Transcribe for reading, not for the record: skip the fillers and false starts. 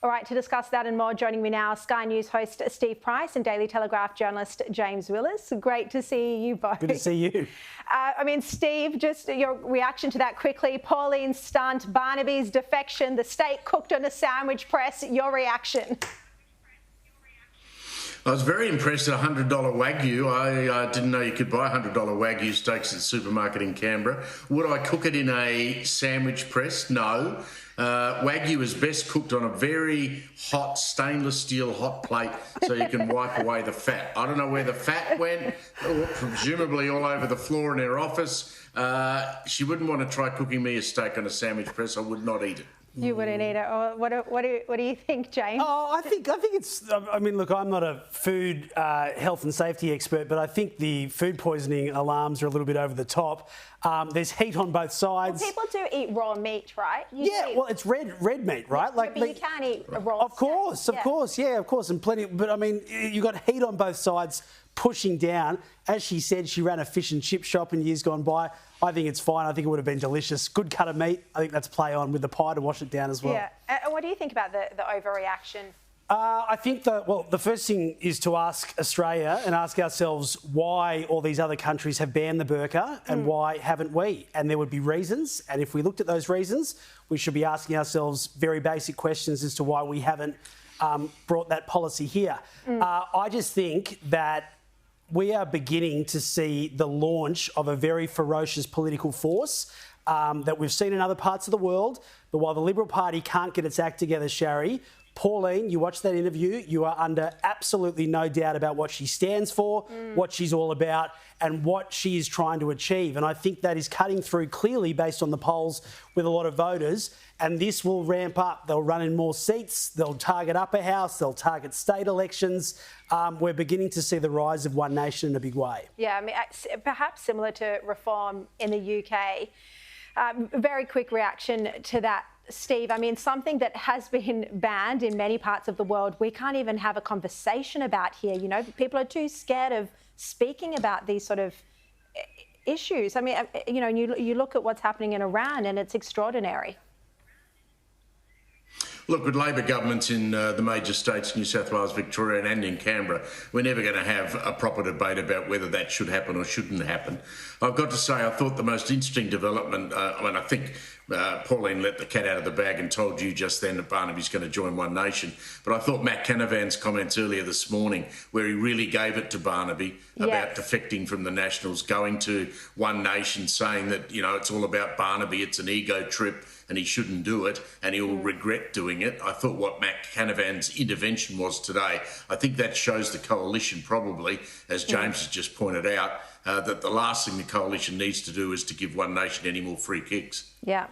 All right, to discuss that and more, joining me now, Sky News host Steve Price and Daily Telegraph journalist James Willis. Great to see you both. Good to see you. Steve, just your reaction to that quickly. Pauline's stunt, Barnaby's defection, the steak cooked on a sandwich press. Your reaction? I was very impressed at $100 Wagyu. I didn't know you could buy $100 Wagyu steaks at the supermarket in Canberra. Would I cook it in a sandwich press? No. Wagyu is best cooked on a very hot stainless steel hot plate so you can wipe away the fat. I don't know where the fat went, presumably all over the floor in her office. She wouldn't want to try cooking me a steak on a sandwich press. I would not eat it. You wouldn't eat it. Or what do you think, James? Oh, I think it's. I mean, look, I'm not a food health and safety expert, but I think the food poisoning alarms are a little bit over the top. There's heat on both sides. Well, people do eat raw meat, right? Well, it's red meat, right? Yeah, but you can't eat raw. Of course, and plenty. But I mean, you got heat on both sides pushing down. As she said, she ran a fish and chip shop in years gone by. I think it's fine. I think it would have been delicious. Good cut of meat. I think that's play on with the pie to wash it down as well. Yeah. And what do you think about the overreaction? I think the first thing is to ask Australia and ask ourselves why all these other countries have banned the burqa and why haven't we? And there would be reasons. And if we looked at those reasons, we should be asking ourselves very basic questions as to why we haven't brought that policy here. I just think that we are beginning to see the launch of a very ferocious political force that we've seen in other parts of the world. But while the Liberal Party can't get its act together, Shari, Pauline, you watched that interview, you are under absolutely no doubt about what she stands for, what she's all about, and what she is trying to achieve. And I think that is cutting through clearly based on the polls with a lot of voters. And this will ramp up. They'll run in more seats. They'll target upper house. They'll target state elections. We're beginning to see the rise of One Nation in a big way. Yeah, I mean, perhaps similar to reform in the UK. Very quick reaction to that, Steve. I mean, something that has been banned in many parts of the world, we can't even have a conversation about here. You know, people are too scared of speaking about these sort of issues. I mean, you know, you look at what's happening in Iran and it's extraordinary. Look, with Labor governments in the major states, New South Wales, Victoria and in Canberra, we're never going to have a proper debate about whether that should happen or shouldn't happen. I've got to say, I thought the most interesting development, I think Pauline let the cat out of the bag and told you just then that Barnaby's going to join One Nation. But I thought Matt Canavan's comments earlier this morning, where he really gave it to Barnaby about defecting from the Nationals, going to One Nation, saying that, you know, it's all about Barnaby, it's an ego trip and he shouldn't do it and he'll regret doing it. I thought what Matt Canavan's intervention was today, I think that shows the coalition probably, as James has just pointed out, that the last thing the coalition needs to do is to give One Nation any more free kicks. Yeah.